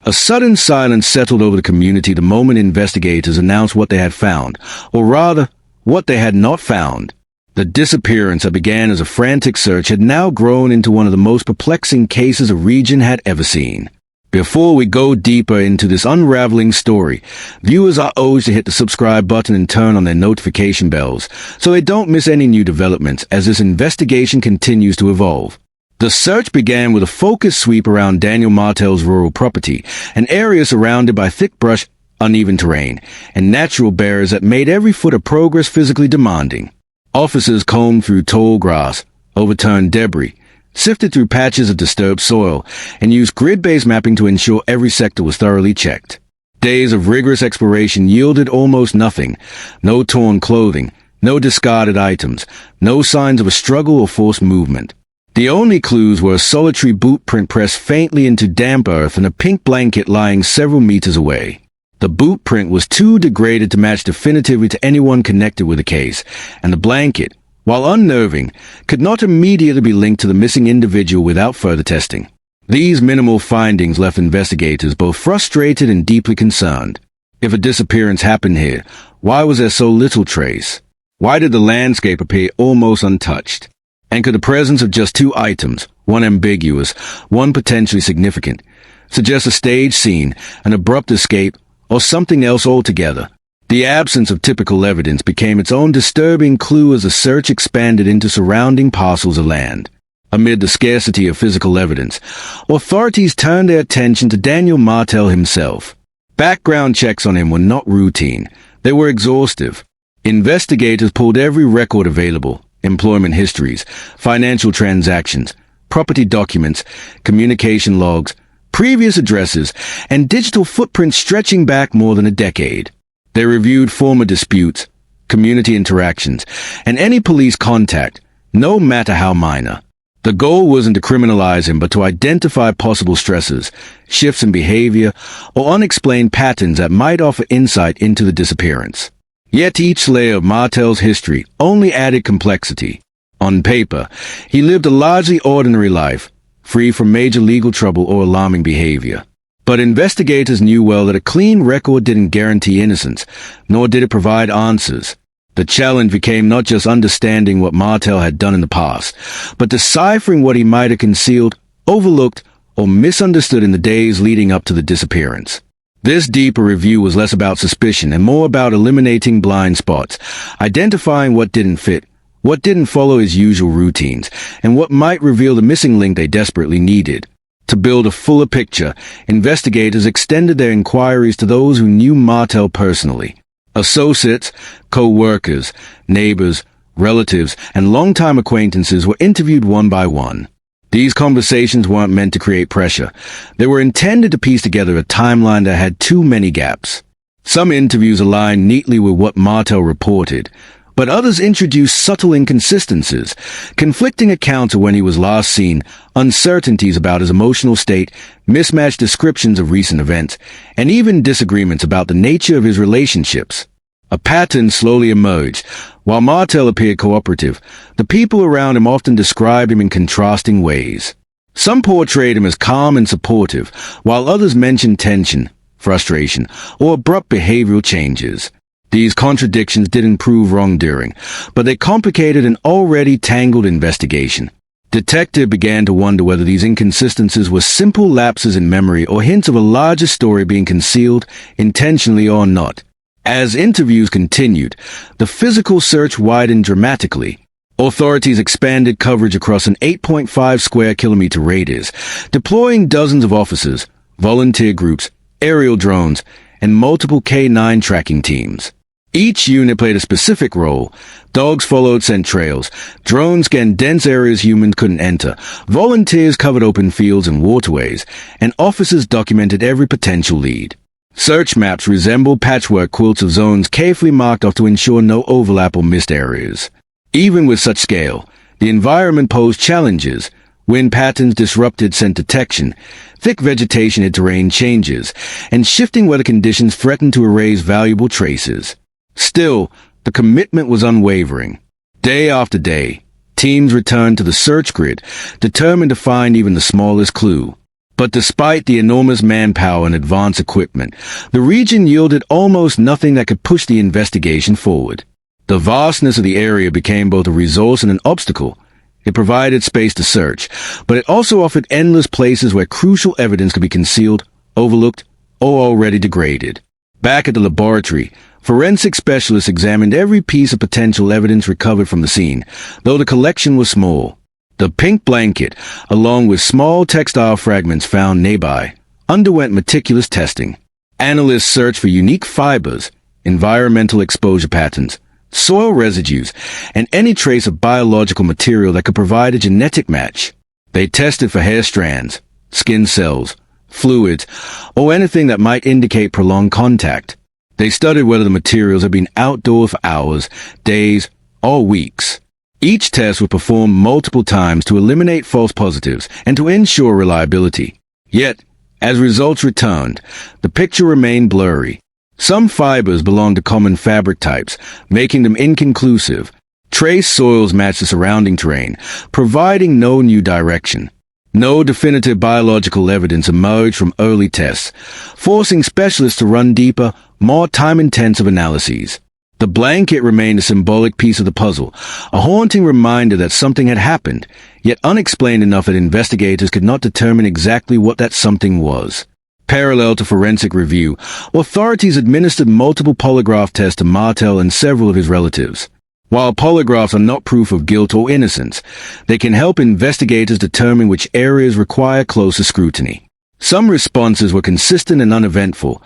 A sudden silence settled over the community the moment investigators announced what they had found, or rather, what they had not found. The disappearance that began as a frantic search had now grown into one of the most perplexing cases a region had ever seen. Before we go deeper into this unraveling story, viewers are urged to hit the subscribe button and turn on their notification bells so they don't miss any new developments as this investigation continues to evolve. The search began with a focused sweep around Daniel Martel's rural property, an area surrounded by thick brush, uneven terrain, and natural barriers that made every foot of progress physically demanding. Officers combed through tall grass, overturned debris, sifted through patches of disturbed soil, and used grid-based mapping to ensure every sector was thoroughly checked. Days of rigorous exploration yielded almost nothing. No torn clothing, no discarded items, no signs of a struggle or forced movement. The only clues were a solitary boot print pressed faintly into damp earth and a pink blanket lying several meters away. The boot print was too degraded to match definitively to anyone connected with the case, and the blanket, while unnerving, could not immediately be linked to the missing individual without further testing. These minimal findings left investigators both frustrated and deeply concerned. If a disappearance happened here, why was there so little trace? Why did the landscape appear almost untouched? And could the presence of just two items, one ambiguous, one potentially significant, suggest a staged scene, an abrupt escape, or something else altogether? The absence of typical evidence became its own disturbing clue as the search expanded into surrounding parcels of land. Amid the scarcity of physical evidence, authorities turned their attention to Daniel Martel himself. Background checks on him were not routine. They were exhaustive. Investigators pulled every record available: employment histories, financial transactions, property documents, communication logs, previous addresses, and digital footprints stretching back more than a decade. They reviewed former disputes, community interactions, and any police contact, no matter how minor. The goal wasn't to criminalize him, but to identify possible stressors, shifts in behavior, or unexplained patterns that might offer insight into the disappearance. Yet each layer of Martel's history only added complexity. On paper, he lived a largely ordinary life, free from major legal trouble or alarming behavior. But investigators knew well that a clean record didn't guarantee innocence, nor did it provide answers. The challenge became not just understanding what Martel had done in the past, but deciphering what he might have concealed, overlooked, or misunderstood in the days leading up to the disappearance. This deeper review was less about suspicion and more about eliminating blind spots, identifying what didn't fit, what didn't follow his usual routines, and what might reveal the missing link they desperately needed. To build a fuller picture, investigators extended their inquiries to those who knew Martel personally. Associates, co-workers, neighbors, relatives, and longtime acquaintances were interviewed one by one. These conversations weren't meant to create pressure. They were intended to piece together a timeline that had too many gaps. Some interviews aligned neatly with what Martel reported, but others introduced subtle inconsistencies, conflicting accounts of when he was last seen, uncertainties about his emotional state, mismatched descriptions of recent events, and even disagreements about the nature of his relationships. A pattern slowly emerged. While Martel appeared cooperative, the people around him often described him in contrasting ways. Some portrayed him as calm and supportive, while others mentioned tension, frustration, or abrupt behavioral changes. These contradictions didn't prove wrongdoing, but they complicated an already tangled investigation. Detective began to wonder whether these inconsistencies were simple lapses in memory or hints of a larger story being concealed, intentionally or not. As interviews continued, the physical search widened dramatically. Authorities expanded coverage across an 8.5 square kilometer radius, deploying dozens of officers, volunteer groups, aerial drones, and multiple K9 tracking teams. Each unit played a specific role. Dogs followed scent trails, drones scanned dense areas humans couldn't enter, volunteers covered open fields and waterways, and officers documented every potential lead. Search maps resembled patchwork quilts of zones carefully marked off to ensure no overlap or missed areas. Even with such scale, the environment posed challenges. Wind patterns disrupted scent detection, thick vegetation hid terrain changes, and shifting weather conditions threatened to erase valuable traces. Still, the commitment was unwavering. Day after day, teams returned to the search grid, determined to find even the smallest clue. But despite the enormous manpower and advanced equipment, the region yielded almost nothing that could push the investigation forward. The vastness of the area became both a resource and an obstacle. It provided space to search, but it also offered endless places where crucial evidence could be concealed, overlooked, or already degraded. Back at the laboratory, forensic specialists examined every piece of potential evidence recovered from the scene, though the collection was small. The pink blanket, along with small textile fragments found nearby, underwent meticulous testing. Analysts searched for unique fibers, environmental exposure patterns, soil residues, and any trace of biological material that could provide a genetic match. They tested for hair strands, skin cells, fluids, or anything that might indicate prolonged contact. They studied whether the materials had been outdoors for hours, days, or weeks. Each test was performed multiple times to eliminate false positives and to ensure reliability. Yet, as results returned, the picture remained blurry. Some fibers belonged to common fabric types, making them inconclusive. Trace soils matched the surrounding terrain, providing no new direction. No definitive biological evidence emerged from early tests, forcing specialists to run deeper, more time-intensive analyses. The blanket remained a symbolic piece of the puzzle, a haunting reminder that something had happened, yet unexplained enough that investigators could not determine exactly what that something was. Parallel to forensic review, authorities administered multiple polygraph tests to Martel and several of his relatives. While polygraphs are not proof of guilt or innocence, they can help investigators determine which areas require closer scrutiny. Some responses were consistent and uneventful.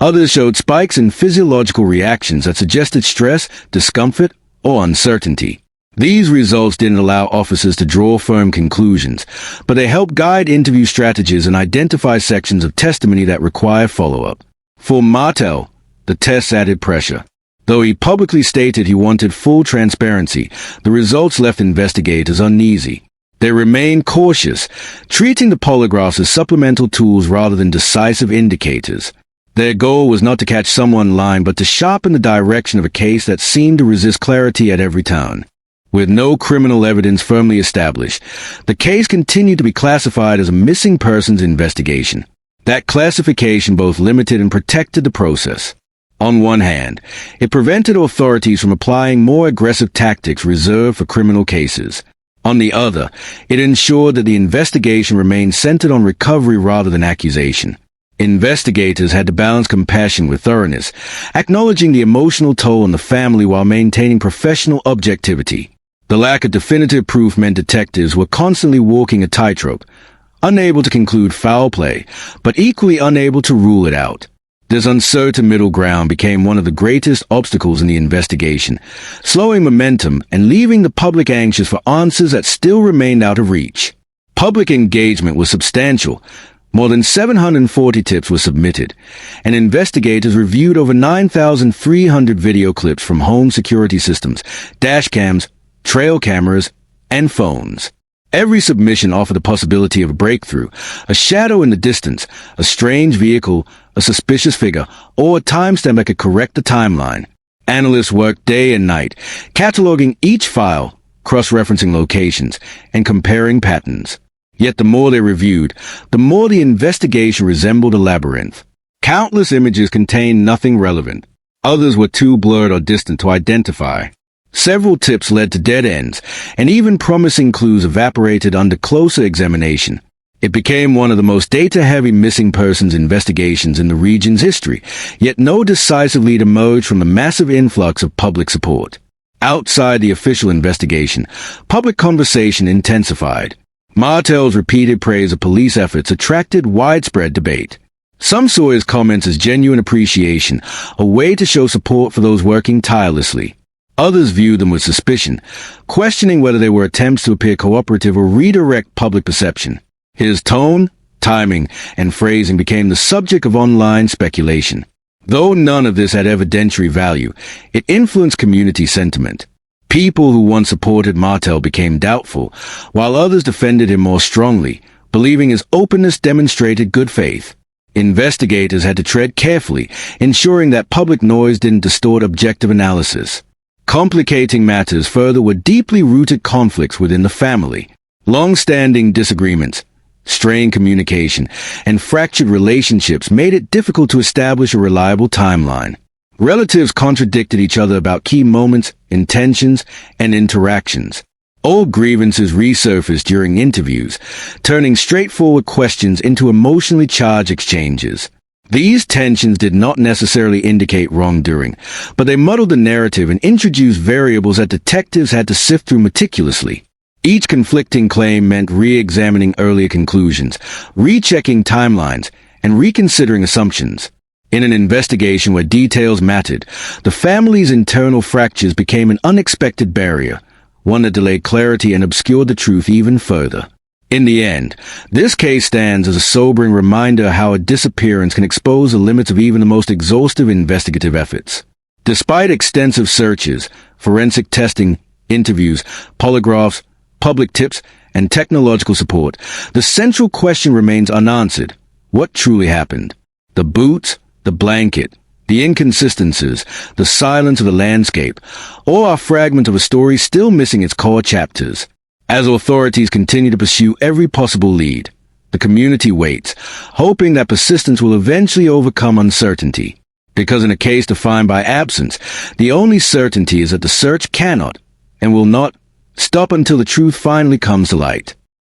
Others showed spikes in physiological reactions that suggested stress, discomfort, or uncertainty. These results didn't allow officers to draw firm conclusions, but they helped guide interview strategies and identify sections of testimony that require follow-up. For Martel, the tests added pressure. Though he publicly stated he wanted full transparency, the results left investigators uneasy. They remained cautious, treating the polygraphs as supplemental tools rather than decisive indicators. Their goal was not to catch someone lying, but to sharpen the direction of a case that seemed to resist clarity at every turn. With no criminal evidence firmly established, the case continued to be classified as a missing persons investigation. That classification both limited and protected the process. On one hand, it prevented authorities from applying more aggressive tactics reserved for criminal cases. On the other, it ensured that the investigation remained centered on recovery rather than accusation. Investigators had to balance compassion with thoroughness, acknowledging the emotional toll on the family while maintaining professional objectivity. The lack of definitive proof meant detectives were constantly walking a tightrope, unable to conclude foul play, but equally unable to rule it out. This uncertain middle ground became one of the greatest obstacles in the investigation, slowing momentum and leaving the public anxious for answers that still remained out of reach. Public engagement was substantial. More than 740 tips were submitted, and investigators reviewed over 9,300 video clips from home security systems, dash cams, trail cameras, and phones. Every submission offered the possibility of a breakthrough, a shadow in the distance, a strange vehicle, a suspicious figure, or a timestamp that could correct the timeline. Analysts worked day and night, cataloging each file, cross-referencing locations, and comparing patterns. Yet the more they reviewed, the more the investigation resembled a labyrinth. Countless images contained nothing relevant. Others were too blurred or distant to identify. Several tips led to dead ends, and even promising clues evaporated under closer examination. It became one of the most data-heavy missing persons investigations in the region's history, yet no decisive lead emerged from the massive influx of public support. Outside the official investigation, public conversation intensified. Martel's repeated praise of police efforts attracted widespread debate. Some saw his comments as genuine appreciation, a way to show support for those working tirelessly. Others viewed them with suspicion, questioning whether they were attempts to appear cooperative or redirect public perception. His tone, timing, and phrasing became the subject of online speculation. Though none of this had evidentiary value, it influenced community sentiment. People who once supported Martel became doubtful, while others defended him more strongly, believing his openness demonstrated good faith. Investigators had to tread carefully, ensuring that public noise didn't distort objective analysis. Complicating matters further were deeply rooted conflicts within the family. Long-standing disagreements, Strained communication and fractured relationships made it difficult to establish a reliable timeline. Relatives contradicted each other about key moments, intentions, and interactions. Old grievances resurfaced during interviews, turning straightforward questions into emotionally charged exchanges. These tensions did not necessarily indicate wrongdoing, but they muddled the narrative and introduced variables that detectives had to sift through meticulously. Each conflicting claim meant re-examining earlier conclusions, rechecking timelines, and reconsidering assumptions. In an investigation where details mattered, the family's internal fractures became an unexpected barrier, one that delayed clarity and obscured the truth even further. In the end, this case stands as a sobering reminder of how a disappearance can expose the limits of even the most exhaustive investigative efforts. Despite extensive searches, forensic testing, interviews, polygraphs, public tips, and technological support, the central question remains unanswered. What truly happened? The boots, the blanket, the inconsistencies, the silence of the landscape, all are fragments of a story still missing its core chapters. As authorities continue to pursue every possible lead, the community waits, hoping that persistence will eventually overcome uncertainty. Because in a case defined by absence, the only certainty is that the search cannot, and will not, stop until the truth finally comes to light.